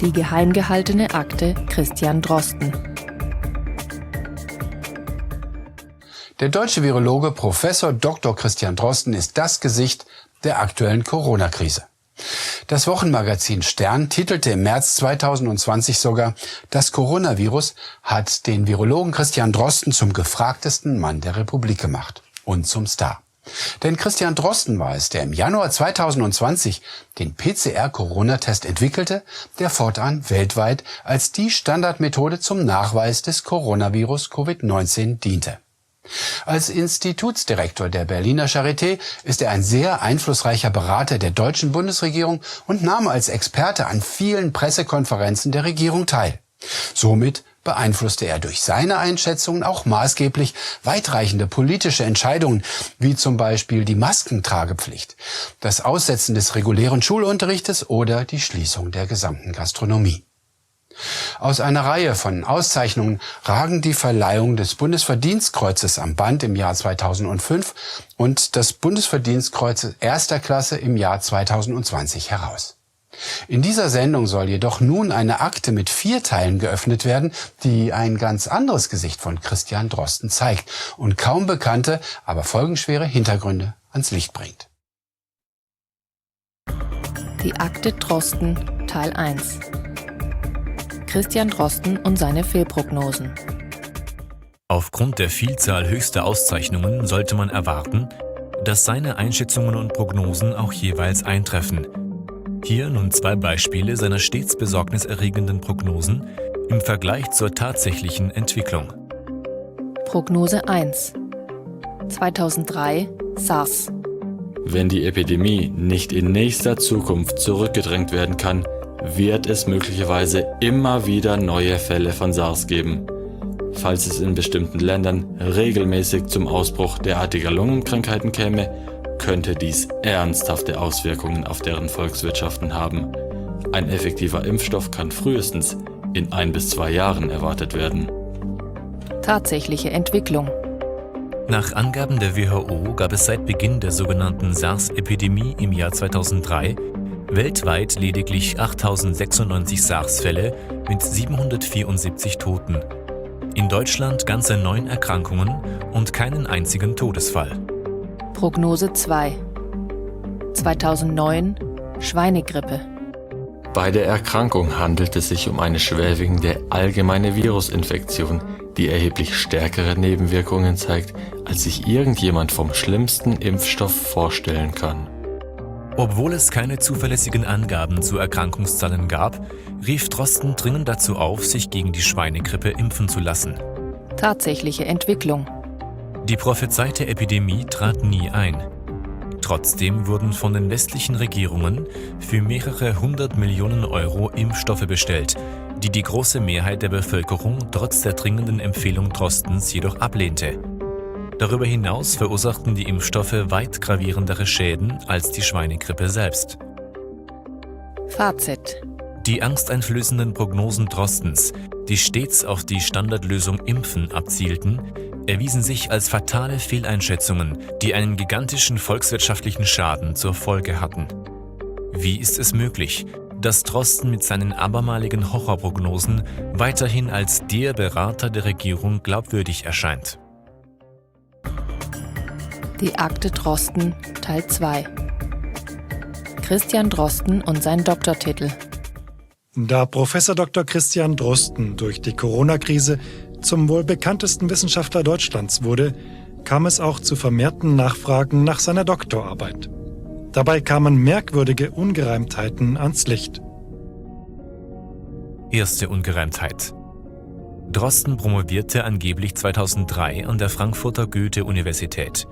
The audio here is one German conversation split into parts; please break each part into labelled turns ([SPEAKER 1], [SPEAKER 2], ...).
[SPEAKER 1] Die geheim gehaltene Akte Christian Drosten.
[SPEAKER 2] Der deutsche Virologe Professor Dr. Christian Drosten ist das Gesicht der aktuellen Corona-Krise. Das Wochenmagazin Stern titelte im März 2020 sogar: Das Coronavirus hat den Virologen Christian Drosten zum gefragtesten Mann der Republik gemacht und zum Star. Denn Christian Drosten war es, der im Januar 2020 den PCR-Corona-Test entwickelte, der fortan weltweit als die Standardmethode zum Nachweis des Coronavirus Covid-19 diente. Als Institutsdirektor der Berliner Charité ist er ein sehr einflussreicher Berater der deutschen Bundesregierung und nahm als Experte an vielen Pressekonferenzen der Regierung teil. Somit beeinflusste er durch seine Einschätzungen auch maßgeblich weitreichende politische Entscheidungen, wie zum Beispiel die Maskentragepflicht, das Aussetzen des regulären Schulunterrichtes oder die Schließung der gesamten Gastronomie. Aus einer Reihe von Auszeichnungen ragen die Verleihung des Bundesverdienstkreuzes am Band im Jahr 2005 und das Bundesverdienstkreuz erster Klasse im Jahr 2020 heraus. In dieser Sendung soll jedoch nun eine Akte mit 4 Teilen geöffnet werden, die ein ganz anderes Gesicht von Christian Drosten zeigt und kaum bekannte, aber folgenschwere Hintergründe ans Licht bringt.
[SPEAKER 1] Die Akte Drosten, Teil 1. Christian Drosten und seine Fehlprognosen.
[SPEAKER 3] Aufgrund der Vielzahl höchster Auszeichnungen sollte man erwarten, dass seine Einschätzungen und Prognosen auch jeweils eintreffen. Hier nun 2 Beispiele seiner stets besorgniserregenden Prognosen im Vergleich zur tatsächlichen Entwicklung.
[SPEAKER 1] Prognose 1. 2003 SARS.
[SPEAKER 4] Wenn die Epidemie nicht in nächster Zukunft zurückgedrängt werden kann, wird es möglicherweise immer wieder neue Fälle von SARS geben. Falls es in bestimmten Ländern regelmäßig zum Ausbruch derartiger Lungenkrankheiten käme, könnte dies ernsthafte Auswirkungen auf deren Volkswirtschaften haben. Ein effektiver Impfstoff kann frühestens in 1 bis 2 Jahren erwartet werden.
[SPEAKER 1] Tatsächliche Entwicklung.
[SPEAKER 3] Nach Angaben der WHO gab es seit Beginn der sogenannten SARS-Epidemie im Jahr 2003 weltweit lediglich 8.096 SARS-Fälle mit 774 Toten. In Deutschland ganze 9 Erkrankungen und keinen einzigen Todesfall.
[SPEAKER 1] Prognose 2. 2009 Schweinegrippe.
[SPEAKER 4] Bei der Erkrankung handelt es sich um eine schwerwiegende allgemeine Virusinfektion, die erheblich stärkere Nebenwirkungen zeigt, als sich irgendjemand vom schlimmsten Impfstoff vorstellen kann.
[SPEAKER 3] Obwohl es keine zuverlässigen Angaben zu Erkrankungszahlen gab, rief Drosten dringend dazu auf, sich gegen die Schweinegrippe impfen zu lassen.
[SPEAKER 1] Tatsächliche Entwicklung.
[SPEAKER 3] Die prophezeite Epidemie trat nie ein. Trotzdem wurden von den westlichen Regierungen für mehrere 100 Millionen Euro Impfstoffe bestellt, die die große Mehrheit der Bevölkerung trotz der dringenden Empfehlung Drostens jedoch ablehnte. Darüber hinaus verursachten die Impfstoffe weit gravierendere Schäden als die Schweinegrippe selbst.
[SPEAKER 1] Fazit.
[SPEAKER 3] Die angsteinflößenden Prognosen Drostens, die stets auf die Standardlösung Impfen abzielten, erwiesen sich als fatale Fehleinschätzungen, die einen gigantischen volkswirtschaftlichen Schaden zur Folge hatten. Wie ist es möglich, dass Drosten mit seinen abermaligen Horrorprognosen weiterhin als der Berater der Regierung glaubwürdig erscheint?
[SPEAKER 1] Die Akte Drosten, Teil 2. Christian Drosten und sein Doktortitel.
[SPEAKER 5] Da Professor Dr. Christian Drosten durch die Corona-Krise zum wohl bekanntesten Wissenschaftler Deutschlands wurde, kam es auch zu vermehrten Nachfragen nach seiner Doktorarbeit. Dabei kamen merkwürdige Ungereimtheiten ans Licht.
[SPEAKER 3] Erste Ungereimtheit. Drosten promovierte angeblich 2003 an der Frankfurter Goethe-Universität.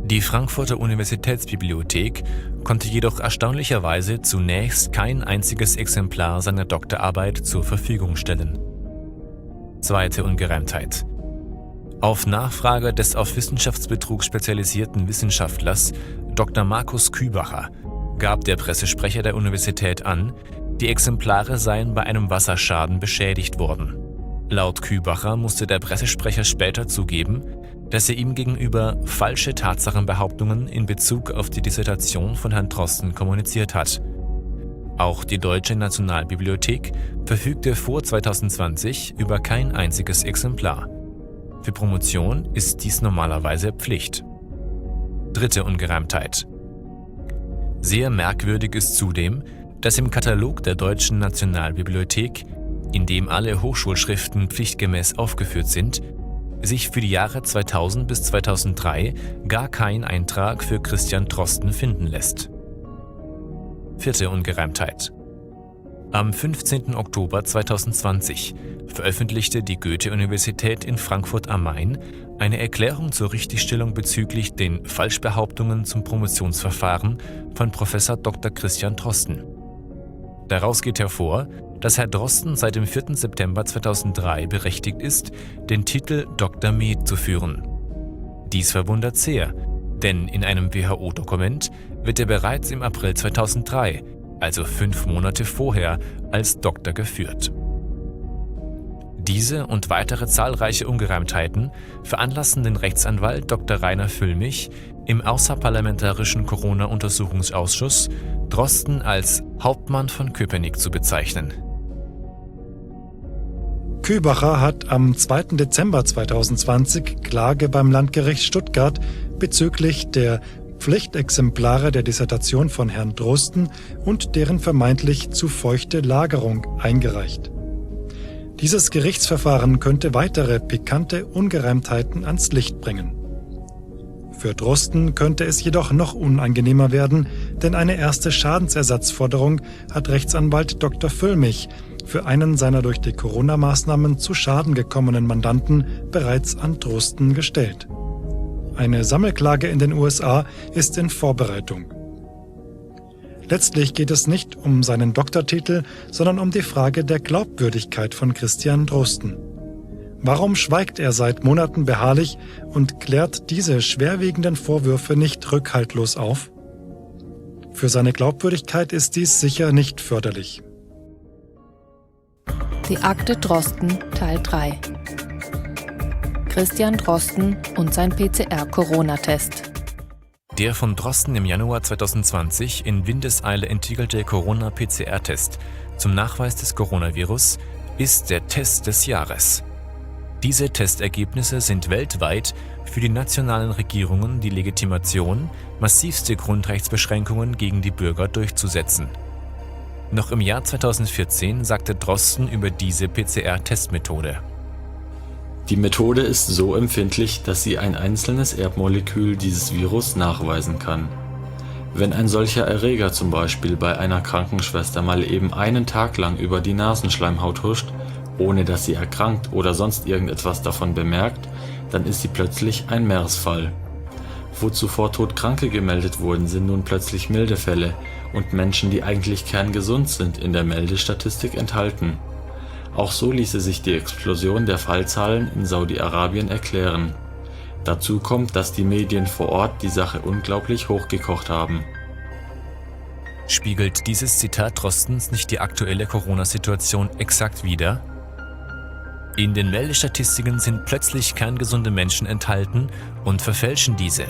[SPEAKER 3] Die Frankfurter Universitätsbibliothek konnte jedoch erstaunlicherweise zunächst kein einziges Exemplar seiner Doktorarbeit zur Verfügung stellen. Zweite Ungereimtheit. Auf Nachfrage des auf Wissenschaftsbetrug spezialisierten Wissenschaftlers Dr. Markus Kübacher gab der Pressesprecher der Universität an, die Exemplare seien bei einem Wasserschaden beschädigt worden. Laut Kübacher musste der Pressesprecher später zugeben, dass er ihm gegenüber falsche Tatsachenbehauptungen in Bezug auf die Dissertation von Herrn Drosten kommuniziert hat. Auch die Deutsche Nationalbibliothek verfügte vor 2020 über kein einziges Exemplar. Für Promotion ist dies normalerweise Pflicht. Dritte Ungereimtheit. Sehr merkwürdig ist zudem, dass im Katalog der Deutschen Nationalbibliothek, in dem alle Hochschulschriften pflichtgemäß aufgeführt sind, sich für die Jahre 2000 bis 2003 gar kein Eintrag für Christian Drosten finden lässt. Vierte Ungereimtheit. Am 15. Oktober 2020 veröffentlichte die Goethe-Universität in Frankfurt am Main eine Erklärung zur Richtigstellung bezüglich den Falschbehauptungen zum Promotionsverfahren von Prof. Dr. Christian Drosten. Daraus geht hervor, dass Herr Drosten seit dem 4. September 2003 berechtigt ist, den Titel Dr. Med zu führen. Dies verwundert sehr, denn in einem WHO-Dokument wird er bereits im April 2003, also 5 Monate vorher, als Doktor geführt. Diese und weitere zahlreiche Ungereimtheiten veranlassen den Rechtsanwalt Dr. Rainer Füllmich im außerparlamentarischen Corona-Untersuchungsausschuss, Drosten als Hauptmann von Köpenick zu bezeichnen.
[SPEAKER 5] Kübacher hat am 2. Dezember 2020 Klage beim Landgericht Stuttgart bezüglich der Pflichtexemplare der Dissertation von Herrn Drosten und deren vermeintlich zu feuchte Lagerung eingereicht. Dieses Gerichtsverfahren könnte weitere pikante Ungereimtheiten ans Licht bringen. Für Drosten könnte es jedoch noch unangenehmer werden, denn eine erste Schadensersatzforderung hat Rechtsanwalt Dr. Füllmich für einen seiner durch die Corona-Maßnahmen zu Schaden gekommenen Mandanten bereits an Drosten gestellt. Eine Sammelklage in den USA ist in Vorbereitung. Letztlich geht es nicht um seinen Doktortitel, sondern um die Frage der Glaubwürdigkeit von Christian Drosten. Warum schweigt er seit Monaten beharrlich und klärt diese schwerwiegenden Vorwürfe nicht rückhaltlos auf? Für seine Glaubwürdigkeit ist dies sicher nicht förderlich.
[SPEAKER 1] Die Akte Drosten Teil 3. Christian Drosten und sein PCR-Corona-Test.
[SPEAKER 3] Der von Drosten im Januar 2020 in Windeseile entwickelte Corona-PCR-Test zum Nachweis des Coronavirus ist der Test des Jahres. Diese Testergebnisse sind weltweit für die nationalen Regierungen die Legitimation, massivste Grundrechtsbeschränkungen gegen die Bürger durchzusetzen. Noch im Jahr 2014 sagte Drosten über diese PCR-Testmethode:
[SPEAKER 4] Die Methode ist so empfindlich, dass sie ein einzelnes Erbmolekül dieses Virus nachweisen kann. Wenn ein solcher Erreger zum Beispiel bei einer Krankenschwester mal eben einen Tag lang über die Nasenschleimhaut huscht, ohne dass sie erkrankt oder sonst irgendetwas davon bemerkt, dann ist sie plötzlich ein MERS-Fall. Wo zuvor Todkranke gemeldet wurden, sind nun plötzlich milde Fälle und Menschen, die eigentlich kerngesund sind, in der Meldestatistik enthalten. Auch so ließe sich die Explosion der Fallzahlen in Saudi-Arabien erklären. Dazu kommt, dass die Medien vor Ort die Sache unglaublich hochgekocht haben.
[SPEAKER 3] Spiegelt dieses Zitat Drostens nicht die aktuelle Corona-Situation exakt wider? In den Meldestatistiken sind plötzlich kerngesunde Menschen enthalten und verfälschen diese.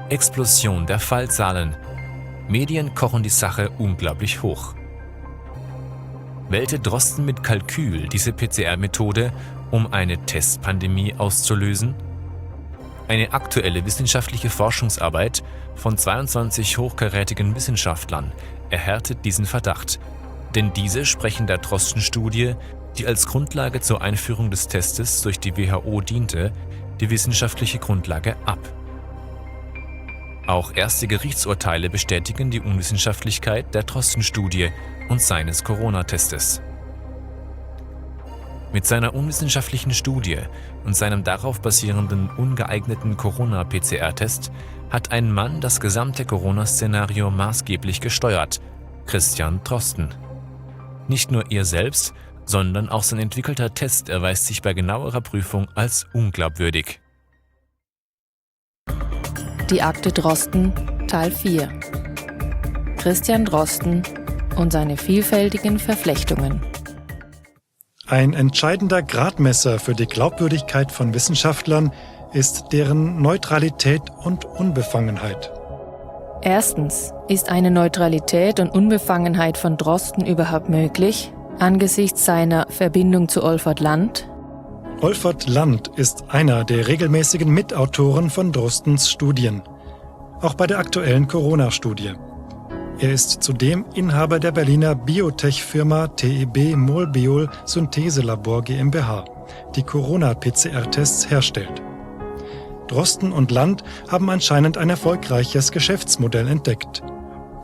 [SPEAKER 3] Explosion der Fallzahlen. Medien kochen die Sache unglaublich hoch. Wählte Drosten mit Kalkül diese PCR-Methode, um eine Testpandemie auszulösen? Eine aktuelle wissenschaftliche Forschungsarbeit von 22 hochkarätigen Wissenschaftlern erhärtet diesen Verdacht, denn diese sprechen der Drosten-Studie, die als Grundlage zur Einführung des Testes durch die WHO diente, die wissenschaftliche Grundlage ab. Auch erste Gerichtsurteile bestätigen die Unwissenschaftlichkeit der Drosten-Studie und seines Corona-Testes. Mit seiner unwissenschaftlichen Studie und seinem darauf basierenden ungeeigneten Corona-PCR-Test hat ein Mann das gesamte Corona-Szenario maßgeblich gesteuert: Christian Drosten. Nicht nur er selbst, sondern auch sein entwickelter Test erweist sich bei genauerer Prüfung als unglaubwürdig.
[SPEAKER 1] Die Akte Drosten Teil 4. Christian Drosten und seine vielfältigen Verflechtungen.
[SPEAKER 5] Ein entscheidender Gradmesser für die Glaubwürdigkeit von Wissenschaftlern ist deren Neutralität und Unbefangenheit.
[SPEAKER 1] Erstens, ist eine Neutralität und Unbefangenheit von Drosten überhaupt möglich, angesichts seiner Verbindung zu Olfert Land?
[SPEAKER 5] Olfert Land ist einer der regelmäßigen Mitautoren von Drostens Studien, auch bei der aktuellen Corona-Studie. Er ist zudem Inhaber der Berliner Biotech-Firma TEB Molbiol Syntheselabor GmbH, die Corona-PCR-Tests herstellt. Drosten und Land haben anscheinend ein erfolgreiches Geschäftsmodell entdeckt.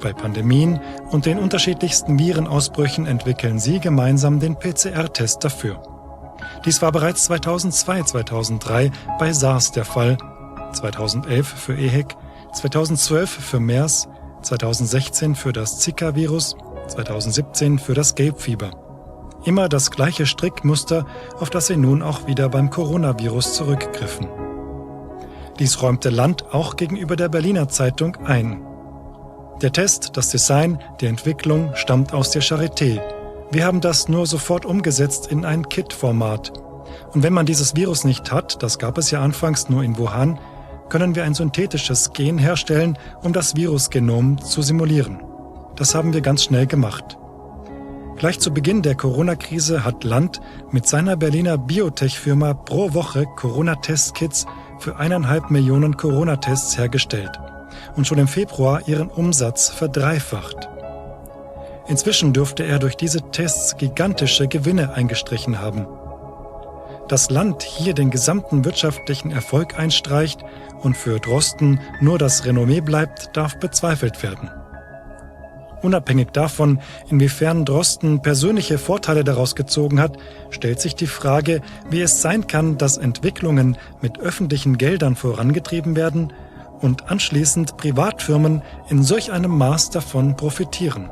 [SPEAKER 5] Bei Pandemien und den unterschiedlichsten Virenausbrüchen entwickeln sie gemeinsam den PCR-Test dafür. Dies war bereits 2002/2003 bei SARS der Fall, 2011 für EHEC, 2012 für MERS, 2016 für das Zika-Virus, 2017 für das Gelbfieber. Immer das gleiche Strickmuster, auf das sie nun auch wieder beim Coronavirus zurückgriffen. Dies räumte Land auch gegenüber der Berliner Zeitung ein. Der Test, das Design, die Entwicklung stammt aus der Charité. Wir haben das nur sofort umgesetzt in ein Kit-Format. Und wenn man dieses Virus nicht hat, das gab es ja anfangs nur in Wuhan, können wir ein synthetisches Gen herstellen, um das Virusgenom zu simulieren. Das haben wir ganz schnell gemacht. Gleich zu Beginn der Corona-Krise hat Land mit seiner Berliner Biotech-Firma pro Woche Corona-Testkits für 1,5 Millionen Corona-Tests hergestellt und schon im Februar ihren Umsatz verdreifacht. Inzwischen dürfte er durch diese Tests gigantische Gewinne eingestrichen haben. Dass Land hier den gesamten wirtschaftlichen Erfolg einstreicht und für Drosten nur das Renommee bleibt, darf bezweifelt werden. Unabhängig davon, inwiefern Drosten persönliche Vorteile daraus gezogen hat, stellt sich die Frage, wie es sein kann, dass Entwicklungen mit öffentlichen Geldern vorangetrieben werden und anschließend Privatfirmen in solch einem Maß davon profitieren.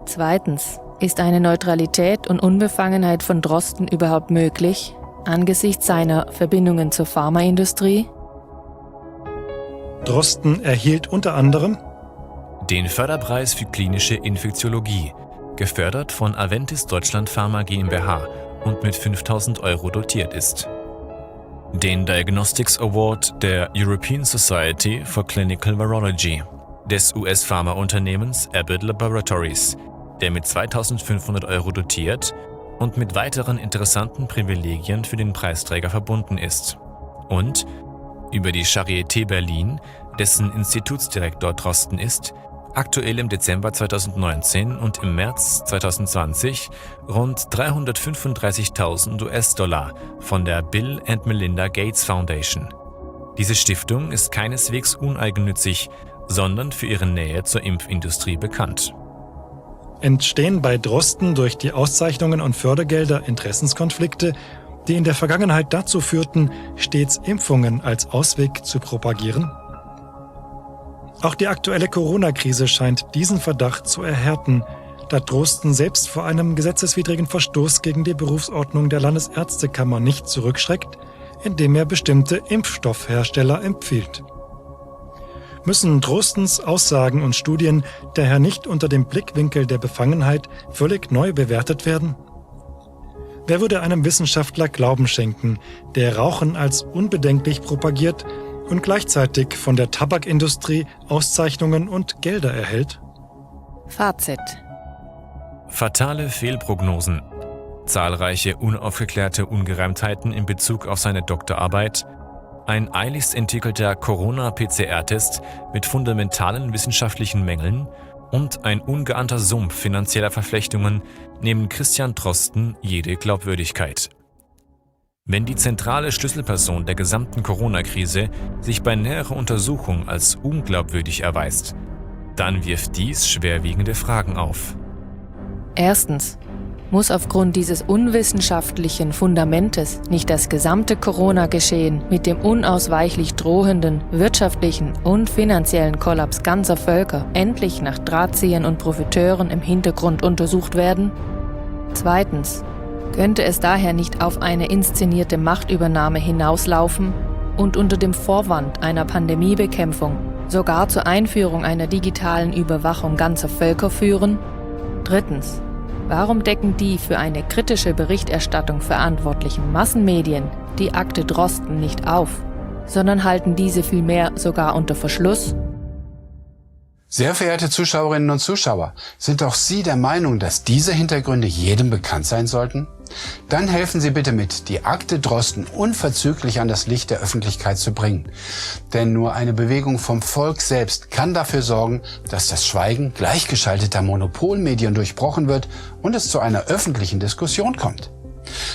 [SPEAKER 1] Zweitens, ist eine Neutralität und Unbefangenheit von Drosten überhaupt möglich, angesichts seiner Verbindungen zur Pharmaindustrie?
[SPEAKER 5] Drosten erhielt unter anderem
[SPEAKER 3] den Förderpreis für klinische Infektiologie, gefördert von Aventis Deutschland Pharma GmbH und mit 5.000 € dotiert ist. Den Diagnostics Award der European Society for Clinical Virology, des US-Pharmaunternehmens Abbott Laboratories, der mit 2.500 € dotiert und mit weiteren interessanten Privilegien für den Preisträger verbunden ist. Und über die Charité Berlin, dessen Institutsdirektor Drosten ist, aktuell im Dezember 2019 und im März 2020 rund 335.000 US-Dollar von der Bill & Melinda Gates Foundation. Diese Stiftung ist keineswegs uneigennützig, sondern für ihre Nähe zur Impfindustrie bekannt.
[SPEAKER 5] Entstehen bei Drosten durch die Auszeichnungen und Fördergelder Interessenskonflikte, die in der Vergangenheit dazu führten, stets Impfungen als Ausweg zu propagieren? Auch die aktuelle Corona-Krise scheint diesen Verdacht zu erhärten, da Drosten selbst vor einem gesetzeswidrigen Verstoß gegen die Berufsordnung der Landesärztekammer nicht zurückschreckt, indem er bestimmte Impfstoffhersteller empfiehlt. Müssen Drostens Aussagen und Studien daher nicht unter dem Blickwinkel der Befangenheit völlig neu bewertet werden? Wer würde einem Wissenschaftler Glauben schenken, der Rauchen als unbedenklich propagiert und gleichzeitig von der Tabakindustrie Auszeichnungen und Gelder erhält?
[SPEAKER 1] Fazit.
[SPEAKER 3] Fatale Fehlprognosen, zahlreiche unaufgeklärte Ungereimtheiten in Bezug auf seine Doktorarbeit, ein eiligst entwickelter Corona-PCR-Test mit fundamentalen wissenschaftlichen Mängeln und ein ungeahnter Sumpf finanzieller Verflechtungen nehmen Christian Drosten jede Glaubwürdigkeit. Wenn die zentrale Schlüsselperson der gesamten Corona-Krise sich bei näherer Untersuchung als unglaubwürdig erweist, dann wirft dies schwerwiegende Fragen auf.
[SPEAKER 1] Erstens, muss aufgrund dieses unwissenschaftlichen Fundamentes nicht das gesamte Corona-Geschehen mit dem unausweichlich drohenden wirtschaftlichen und finanziellen Kollaps ganzer Völker endlich nach Drahtziehern und Profiteuren im Hintergrund untersucht werden? Zweitens, könnte es daher nicht auf eine inszenierte Machtübernahme hinauslaufen und unter dem Vorwand einer Pandemiebekämpfung sogar zur Einführung einer digitalen Überwachung ganzer Völker führen? Drittens, warum decken die für eine kritische Berichterstattung verantwortlichen Massenmedien die Akte Drosten nicht auf, sondern halten diese vielmehr sogar unter Verschluss?
[SPEAKER 2] Sehr verehrte Zuschauerinnen und Zuschauer, sind auch Sie der Meinung, dass diese Hintergründe jedem bekannt sein sollten? Dann helfen Sie bitte mit, die Akte Drosten unverzüglich an das Licht der Öffentlichkeit zu bringen. Denn nur eine Bewegung vom Volk selbst kann dafür sorgen, dass das Schweigen gleichgeschalteter Monopolmedien durchbrochen wird und es zu einer öffentlichen Diskussion kommt.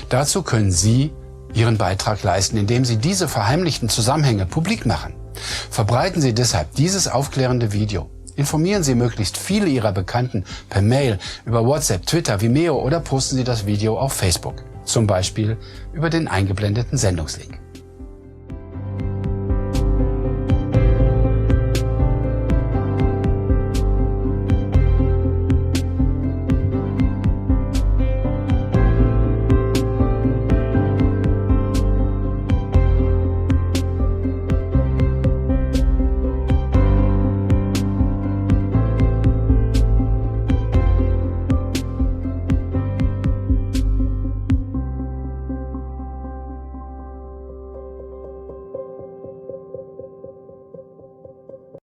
[SPEAKER 2] Dazu können Sie Ihren Beitrag leisten, indem Sie diese verheimlichten Zusammenhänge publik machen. Verbreiten Sie deshalb dieses aufklärende Video. Informieren Sie möglichst viele Ihrer Bekannten per Mail, über WhatsApp, Twitter, Vimeo oder posten Sie das Video auf Facebook. Zum Beispiel über den eingeblendeten Sendungslink.